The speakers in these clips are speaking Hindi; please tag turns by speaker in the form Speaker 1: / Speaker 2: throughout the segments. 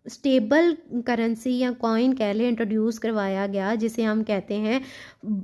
Speaker 1: स्टेबल करेंसी या कॉइन कह लें इंट्रोड्यूस करवाया गया, जिसे हम कहते हैं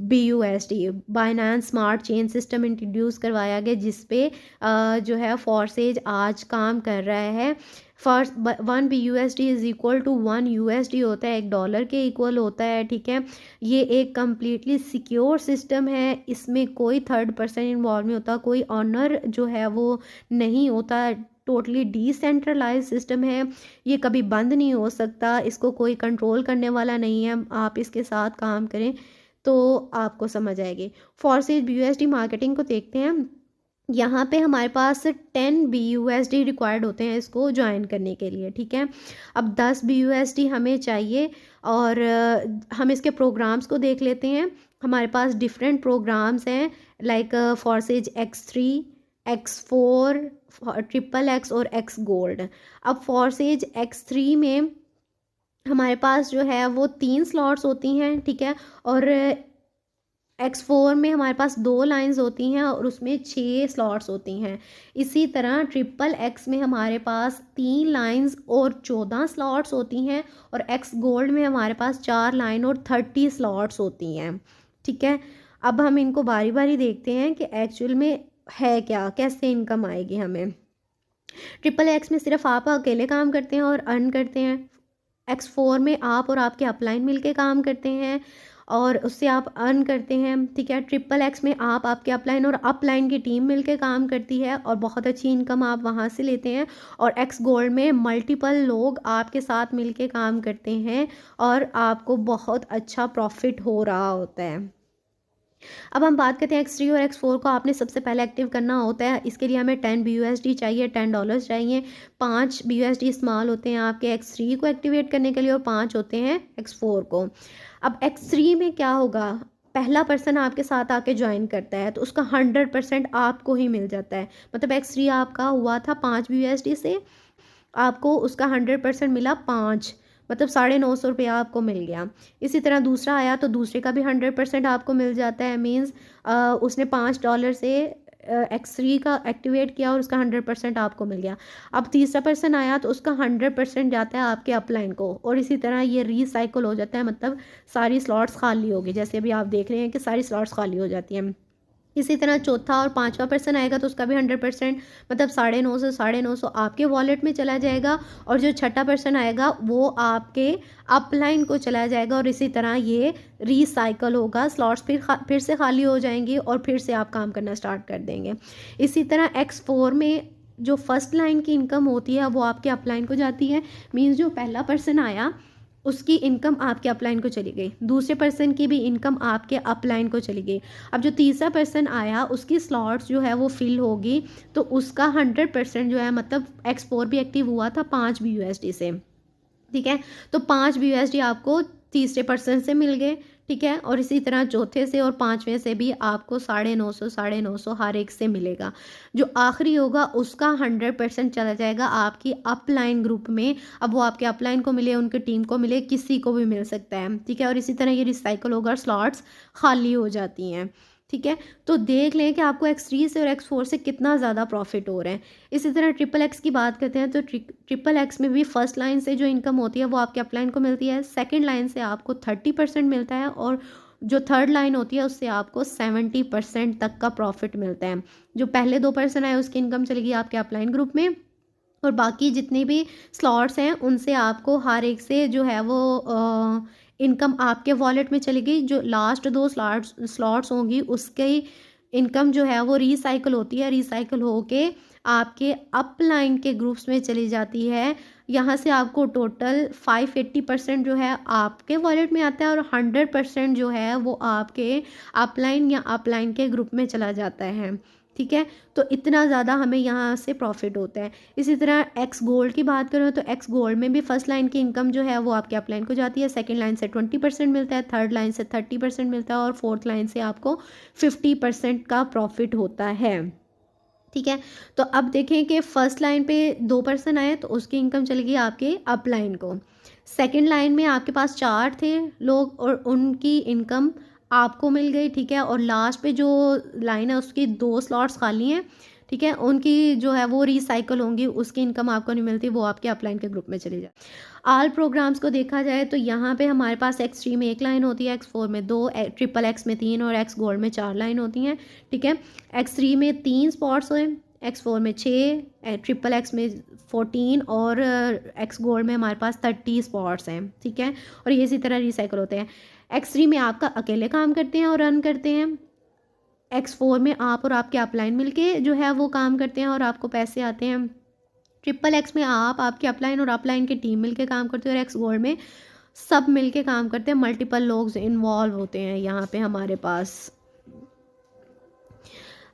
Speaker 1: BUSD, Binance smart chain system introduce करवाया गया, जिस पे जो है फॉर्सेज आज काम कर रहा है। First 1 BUSD is equal to 1 USD होता है, $1 के इक्वल होता है, ठीक है। ये एक कम्प्लीटली सिक्योर सिस्टम है, इसमें कोई थर्ड पर्सन इन्वॉल्व नहीं होता, कोई ऑनर जो है वो नहीं होता, टोटली डिसेंट्रलाइज सिस्टम है, ये कभी बंद नहीं हो सकता, इसको कोई कंट्रोल करने वाला नहीं है। आप इसके साथ काम करें तो आपको समझ आएगी। फॉर्सेज BUSD मार्केटिंग को देखते हैं। यहाँ पे हमारे पास 10 BUSD रिक्वायर्ड होते हैं इसको ज्वाइन करने के लिए, ठीक है। अब 10 BUSD हमें चाहिए, और हम इसके प्रोग्राम्स को देख लेते हैं। हमारे पास डिफरेंट प्रोग्राम्स हैं, like Forsage X3, X4, XXX और X गोल्ड। अब फॉर्सेज X3 में हमारे पास जो है वो 3 स्लॉट्स होती हैं, ठीक है, और X4 में हमारे पास 2 लाइंस होती हैं और उसमें 6 स्लॉट्स होती हैं। इसी तरह XXX में हमारे पास 3 लाइंस और 14 स्लॉट्स होती हैं, और X गोल्ड में हमारे पास 4 लाइन और 30 स्लॉट्स होती हैं, ठीक है। अब हम इनको बारी बारी देखते हैं कि एक्चुअल में है क्या, कैसे इनकम आएगी हमें। XXX में सिर्फ आप अकेले काम करते हैं और अर्न करते हैं। X4 में आप और आपके अपलाइन मिलके काम करते हैं और उससे आप अर्न करते हैं, ठीक है। XXX में आप, आपके अपलाइन और अपलाइन की टीम मिलके काम करती है और बहुत अच्छी इनकम आप वहाँ से लेते हैं। और X गोल्ड में मल्टीपल लोग आपके साथ मिलके काम करते हैं और आपको बहुत अच्छा प्रॉफिट हो रहा होता है। अब हम बात करते हैं X3 और X4 को आपने सबसे पहले एक्टिव करना होता है। इसके लिए हमें 10 BUSD चाहिए, $10 चाहिए। 5 BUSD इस्तेमाल होते हैं आपके X3 को एक्टिवेट करने के लिए और 5 होते हैं X4 को। अब X3 में क्या होगा, पहला पर्सन आपके साथ आके ज्वाइन करता है तो उसका 100% आपको ही मिल जाता है। मतलब X3 आपका हुआ था 5 BUSD से, आपको उसका 100% मिला 5, मतलब ₹950 आपको मिल गया। इसी तरह दूसरा आया तो दूसरे का भी 100% आपको मिल जाता है, मीन्स उसने $5 से X3 का एक्टिवेट किया और उसका 100% आपको मिल गया। अब तीसरा पर्सन आया तो उसका 100% जाता है आपके अपलाइन को, और इसी तरह ये रीसाइकिल हो जाता है, मतलब सारी स्लॉट्स खाली होगी, जैसे अभी आप देख रहे हैं कि सारी स्लॉट्स खाली हो जाती हैं। इसी तरह चौथा और पांचवा पर्सन आएगा तो उसका भी 100%, मतलब 950 आपके वॉलेट में चला जाएगा, और जो छठा पर्सन आएगा वो आपके अपलाइन को चला जाएगा, और इसी तरह ये रिसाइकल होगा, स्लॉट्स फिर से खाली हो जाएंगी और फिर से आप काम करना स्टार्ट कर देंगे। इसी तरह X4 में जो फर्स्ट लाइन की इनकम होती है वो आपके अपलाइन को जाती है, मीन्स जो पहला पर्सन आया उसकी इनकम आपके अपलाइन को चली गई, दूसरे पर्सन की भी इनकम आपके अपलाइन को चली गई। अब जो तीसरा पर्सन आया उसकी स्लॉट्स जो है वो फिल होगी, तो उसका 100% जो है, मतलब X4 भी एक्टिव हुआ था 5 BUSD से, ठीक है। तो 5 BUSD आपको तीसरे पर्सन से मिल गए, ठीक है, और इसी तरह चौथे से और पांचवें से भी आपको 950 हर एक से मिलेगा। जो आखिरी होगा उसका 100% चला जाएगा आपकी अपलाइन ग्रुप में। अब वो आपके अपलाइन को मिले, उनकी टीम को मिले, किसी को भी मिल सकता है, ठीक है। और इसी तरह ये रिसाइकल होगा, स्लॉट्स खाली हो जाती हैं, ठीक है। तो देख लें कि आपको X3 से और X4 से कितना ज़्यादा प्रॉफिट हो रहा है। इसी तरह XXX की बात करते हैं तो XXX में भी फर्स्ट लाइन से जो इनकम होती है वो आपके अपलाइन को मिलती है, सेकंड लाइन से आपको 30% मिलता है, और जो थर्ड लाइन होती है उससे आपको 70% तक का प्रॉफिट मिलता है। जो पहले 2 पर्सन आए उसकी इनकम चलेगी आपके अपलाइन ग्रुप में, और बाकी जितने भी स्लॉट्स हैं उनसे आपको हर एक से जो है वो इनकम आपके वॉलेट में चलेगी। जो लास्ट 2 स्लॉट्स होंगी उसकी इनकम जो है वो रिसाइकल होती है, रिसाइकल होके आपके अपलाइन के ग्रुप्स में चली जाती है। यहाँ से आपको टोटल 580% जो है आपके वॉलेट में आता है, और 100% जो है वो आपके अपलाइन या अपलाइन के ग्रुप में चला जाता है, ठीक है। तो इतना ज़्यादा हमें यहाँ से प्रॉफिट होता है। इसी तरह X गोल्ड की बात करें तो X गोल्ड में भी फर्स्ट लाइन की इनकम जो है वो आपके अपलाइन को जाती है, सेकंड लाइन से 20% मिलता है, थर्ड लाइन से 30% मिलता है, और फोर्थ लाइन से आपको 50% का प्रॉफिट होता है, ठीक है। तो अब देखें कि फर्स्ट लाइन पे 2 पर्सन आए तो उसकी इनकम चलेगी आपके अपलाइन को, सेकंड लाइन में आपके पास 4 थे लोग और उनकी इनकम आपको मिल गई, ठीक है। और लास्ट पे जो लाइन है उसकी 2 स्लॉट्स खाली हैं, ठीक है, उनकी जो है वो रिसाइकल होंगी, उसकी इनकम आपको नहीं मिलती, वो आपके अपलाइन के ग्रुप में चली जाए। ऑल प्रोग्राम्स को देखा जाए तो यहाँ पे हमारे पास एक्स3 में 1 लाइन होती है, एक्स4 में 2, ट्रिपल एक्स में 3 और एक्स गोल्ड में 4 लाइन होती हैं। ठीक है, एक्स3 में 3 स्पॉट्स हैं, एक्स4 में 6, ट्रिपल एक्स में 14 और एक्स गोल्ड में हमारे पास 30 स्पॉट्स हैं। ठीक है, और ये इसी तरह रिसाइकल होते हैं। एक्स3 में आपका अकेले काम करते हैं और रन करते हैं, एक्स4 में आप और आपके अपलाइन मिलके जो है वो काम करते हैं और आपको पैसे आते हैं, ट्रिपल एक्स में आप, आपके अपलाइन और अपलाइन की टीम मिलके काम करते हैं और एक्स गोल्ड में सब मिलके काम करते हैं, मल्टीपल लोग इन्वॉल्व होते हैं यहाँ पे हमारे पास।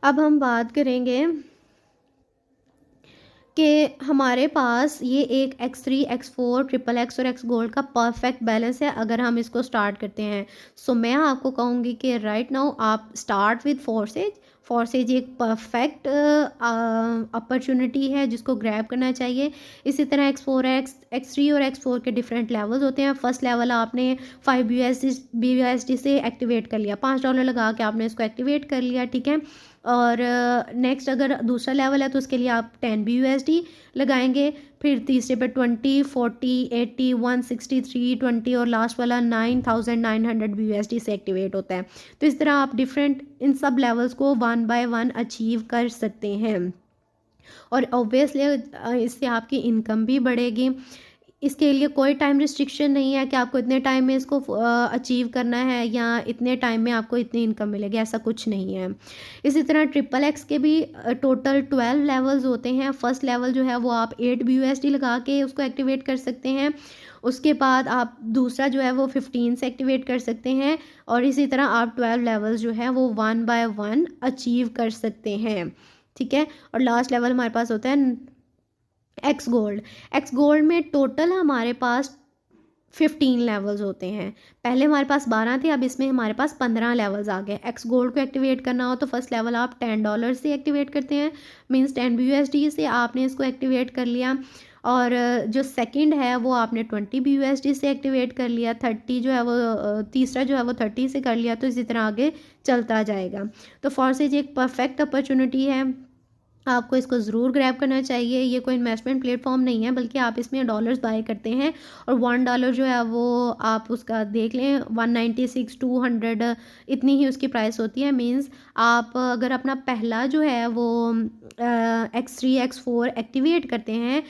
Speaker 1: अब हम बात करेंगे कि हमारे पास ये एक एक्स3, एक्स4, ट्रिपल एक्स और एक्स गोल्ड का परफेक्ट बैलेंस है अगर हम इसको स्टार्ट करते हैं। सो मैं आपको कहूँगी कि राइट नाउ आप स्टार्ट विद फोर्सेज। फोर्सेज एक परफेक्ट अपॉर्चुनिटी है जिसको ग्रैब करना चाहिए। इसी तरह एक्स4 है, एक्स3 और एक्स4 के डिफरेंट लेवल्स होते हैं। फर्स्ट लेवल आपने 5 BUSD से एक्टिवेट कर लिया, $5 लगा के आपने इसको एक्टिवेट कर लिया। ठीक है, और नेक्स्ट अगर दूसरा लेवल है तो उसके लिए आप 10 BUSD लगाएंगे, फिर तीसरे पे 20, 40, 80, 163, 20 और लास्ट वाला 9900 BUSD से एक्टिवेट होता है। तो इस तरह आप डिफरेंट इन सब लेवल्स को 1 बाय 1 अचीव कर सकते हैं और ऑब्वियसली इससे आपकी इनकम भी बढ़ेगी। इसके लिए कोई टाइम रिस्ट्रिक्शन नहीं है कि आपको इतने टाइम में इसको अचीव करना है या इतने टाइम में आपको इतनी इनकम मिलेगी, ऐसा कुछ नहीं है। इसी तरह ट्रिपल एक्स के भी टोटल 12 लेवल्स होते हैं। फर्स्ट लेवल जो है वो आप 8 BUSD लगा के उसको एक्टिवेट कर सकते हैं, उसके बाद आप दूसरा जो है वो 15 से एक्टिवेट कर सकते हैं और इसी तरह आप 12 लेवल्स जो है वो 1 बाय 1 अचीव कर सकते हैं। ठीक है, और लास्ट लेवल हमारे पास होता है एक्स गोल्ड। एक्स गोल्ड में टोटल हमारे पास 15 लेवल्स होते हैं, पहले हमारे पास 12 थे, अब इसमें हमारे पास 15 लेवल्स आ गए। एक्स गोल्ड को एक्टिवेट करना हो तो फर्स्ट लेवल आप $10 से एक्टिवेट करते हैं, मींस 10 BUSD से आपने इसको एक्टिवेट कर लिया, और जो सेकंड है वो आपने 20 BUSD से एक्टिवेट कर लिया, 30 जो है वो तीसरा जो है वो 30 से कर लिया, तो इसी तरह आगे चलता जाएगा। तो फॉर्सेज एक परफेक्ट अपॉर्चुनिटी है, आपको इसको ज़रूर ग्रैब करना चाहिए। ये कोई इन्वेस्टमेंट प्लेटफॉर्म नहीं है बल्कि आप इसमें डॉलर्स बाय करते हैं और $1 जो है वो आप उसका देख लें 196, 200 इतनी ही उसकी प्राइस होती है। मींस आप अगर अपना पहला जो है वो एक्स3, एक्स4 एक्टिवेट करते हैं